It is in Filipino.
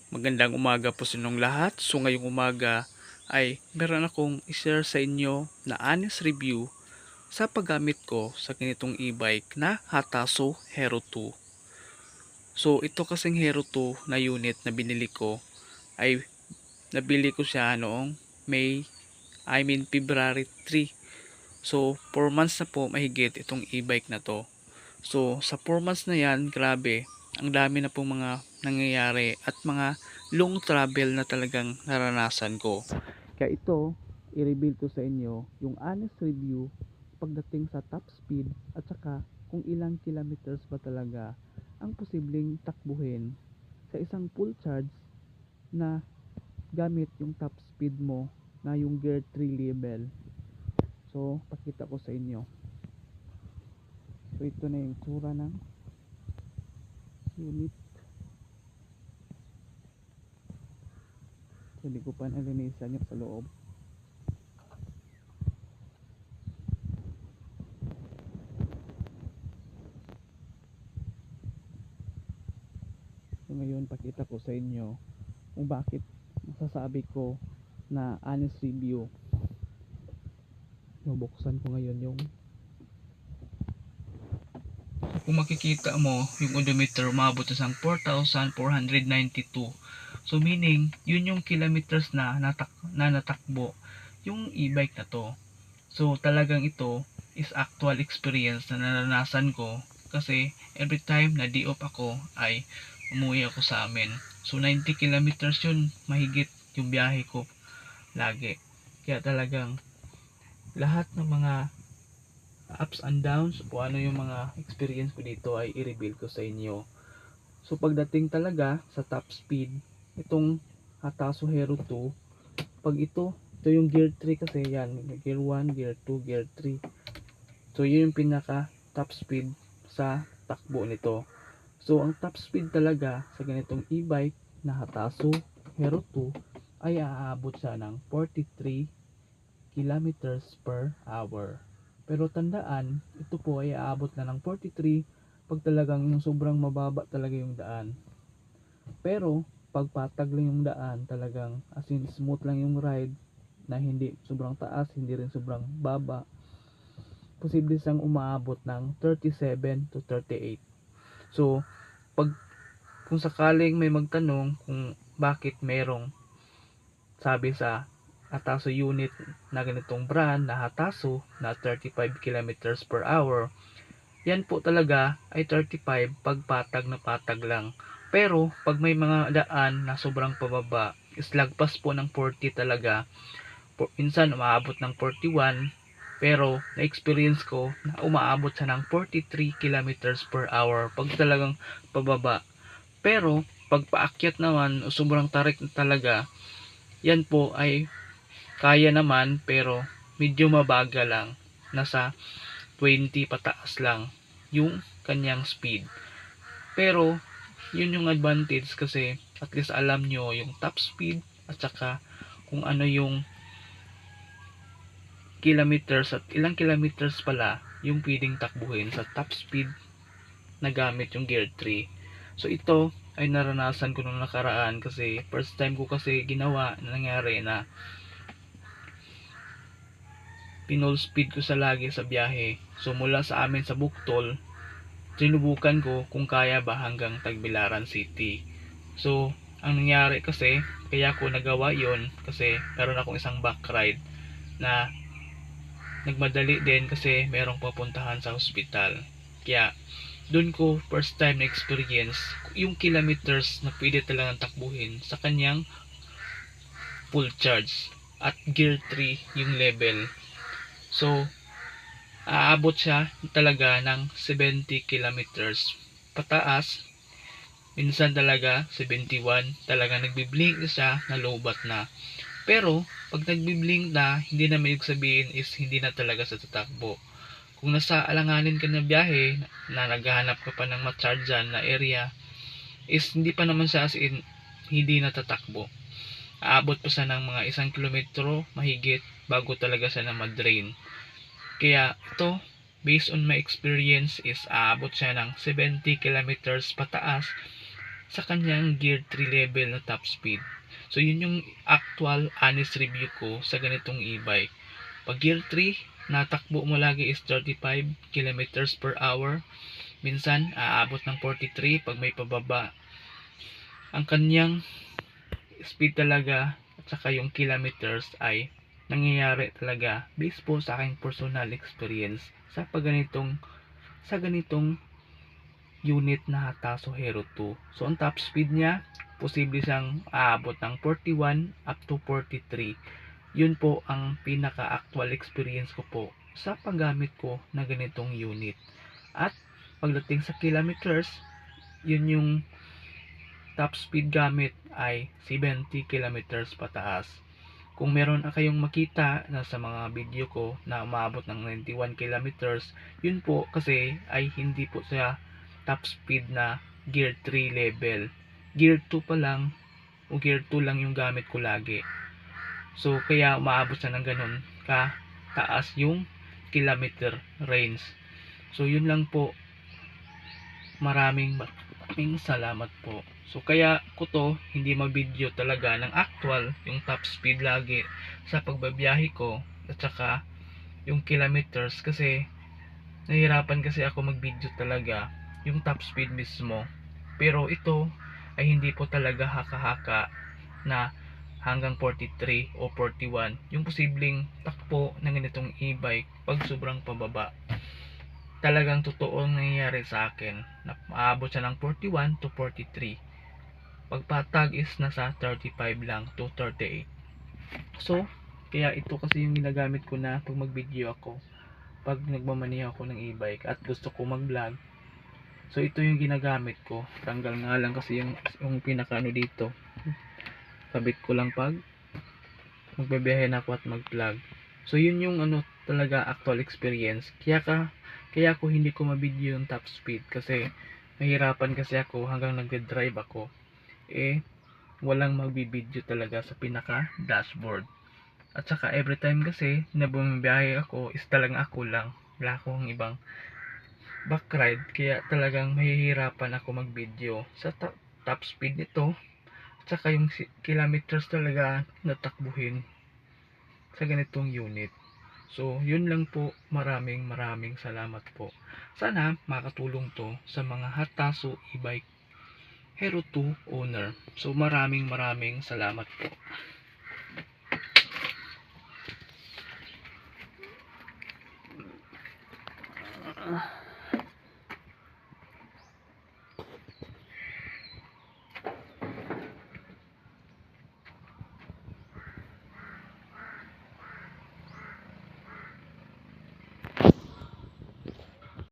Magandang umaga po sa inyong lahat. So ngayong umaga ay meron akong i-share sa inyo na honest review sa paggamit ko sa ganitong e-bike na Hataso Hero 2. So ito kasing Hero 2 na unit na binili ko ay nabili ko siya noong February 3. So 4 months na po mahigit itong e-bike na to. So sa 4 months na yan, grabe, ang dami na pong mga nangyayari at mga long travel na talagang naranasan ko. Kaya ito, i-reveal ko sa inyo yung honest review pagdating sa top speed at saka kung ilang kilometers ba talaga ang posibleng takbuhin sa isang full charge na gamit yung top speed mo na yung gear 3 level. So pakita ko sa inyo. So ito na yung tsura ng unit. So hindi ko pa nalinisan yung sa loob. So ngayon pakita ko sa inyo kung bakit masasabi ko na honest review. Bubuksan ko ngayon yung, kung makikita mo yung odometer umabot na sang 4,492. So meaning yun yung kilometers na natakbo yung e-bike na to. So talagang ito is actual experience na naranasan ko kasi every time na di-off ako ay umuwi ako sa amin. So 90 kilometers yun mahigit yung biyahe ko lagi. Kaya talagang lahat ng mga ups and downs o ano yung mga experience ko dito ay i-reveal ko sa inyo. So pagdating talaga sa top speed, itong Hataso Hero 2, pag ito yung gear 3 kasi yan, gear 1, gear 2, gear 3. So yun yung pinaka top speed sa takbo nito. So ang top speed talaga sa ganitong e-bike na Hataso Hero 2 ay aabot siya ng 43 kilometers per hour. Pero tandaan, ito po ay aabot na ng 43 pag talagang yung sobrang mababa talaga yung daan. Pero pag patag lang yung daan, talagang as in smooth lang yung ride na hindi sobrang taas, hindi rin sobrang baba, posible siyang umaabot ng 37 to 38. So, pag kung sakaling may magtanong kung bakit merong sabi sa Hataso unit na ganitong brand na Hataso na 35 kilometers per hour, yan po talaga ay 35 pag patag na patag lang. Pero pag may mga daan na sobrang pababa, is lagpas po ng 40 talaga. Minsan umaabot ng 41, pero na-experience ko na umaabot siya ng 43 kilometers per hour pag talagang pababa. Pero pag paakyat naman o sobrang tarik na talaga, yan po ay kaya naman pero medyo mabagal lang. Nasa 20 pataas lang yung kanyang speed. Pero yun yung advantage kasi at least alam nyo yung top speed at saka kung ano yung kilometers at ilang kilometers pala yung pwedeng takbuhin sa top speed na gamit yung gear 3. So ito ay naranasan ko nung nakaraan kasi first time ko kasi ginawa na nangyari na pinol speed ko sa lagi sa biyahe. So mula sa amin sa Buktol, sinubukan ko kung kaya ba hanggang Tagbilaran City. So ang nangyari kasi, kaya ko nagawa yon kasi meron akong isang back ride na nagmadali din kasi merong papuntahan sa hospital. Kaya doon ko first time na experience yung kilometers na pwede talagang takbuhin sa kanyang full charge at gear 3 yung level. So aabot siya talaga ng 70 kilometers pataas, minsan talaga 71, talaga nagbiblink na siya na lowbat na. Pero pag nagbiblink na, hindi na may sabihin is hindi na talaga sa tatakbo. Kung nasa alanganin ka ng biyahe na naghahanap ka pa ng ma-chargean na area, is hindi pa naman siya as in hindi natatakbo. Aabot pa siya ng mga 1 kilometro mahigit bago talaga siya na ma-drain. Kaya ito, based on my experience is aabot siya ng 70 kilometers pataas sa kanyang Gear 3 level na top speed. So yun yung actual honest review ko sa ganitong e-bike. Pag Gear 3, natakbo mo lagi is 35 kilometers per hour. Minsan, aabot ng 43 pag may pababa. Ang kanyang speed talaga at saka yung kilometers ay nangyayari talaga based po sa aking personal experience sa ganitong unit na Hataso Hero 2. So ang top speed niya, posible siyang aabot ng 41 up to 43. Yun po ang pinaka-actual experience ko po sa paggamit ko na ganitong unit. At pagdating sa kilometers, yun yung top speed gamit ay 70 kilometers pataas. Kung meron kayong makita na sa mga video ko na umabot ng 91 kilometers, yun po kasi ay hindi po sa top speed na Gear 3 level. Gear 2 pa lang o Gear 2 lang yung gamit ko lagi. So kaya umaabot siya ng ganun ka taas yung kilometer range. So yun lang po. Maraming salamat po. So kaya ko to hindi ma-video talaga ng actual yung top speed lagi sa pagbabiyahe ko at saka yung kilometers kasi nahihirapan kasi ako mag-video talaga yung top speed mismo. Pero ito ay hindi po talaga haka-haka na hanggang 43 o 41 yung posibleng takbo ng ganitong e-bike pag sobrang pababa. Talagang totoong nangyayari sa akin na maabot siya ng 41 to 43. Pagpatag is nasa 35 lang to 38. So, kaya ito kasi yung ginagamit ko na pag mag-video ako, pag nagmamaneho ako ng e-bike at gusto ko mag-vlog. So, ito yung ginagamit ko. Tanggal nga lang kasi yung pinakaano dito. Kabit ko lang pag magbabiyahe na ako at mag-vlog. So, yun yung ano talaga actual experience. Kaya ako hindi ko ma-video yung top speed kasi mahirapan kasi ako hanggang nagde-drive ako. Walang magbibideo talaga sa pinaka dashboard. At saka every time kasi na bumibiyahe ako is talagang ako lang. Wala akong ibang backride kaya talagang mahihirapan ako mag-video sa top speed nito. At saka yung kilometers talaga natakbuhin sa ganitong unit. So, yun lang po. Maraming salamat po. Sana makatulong to sa mga Hataso e-bike Hero 2 owner. So, maraming salamat po.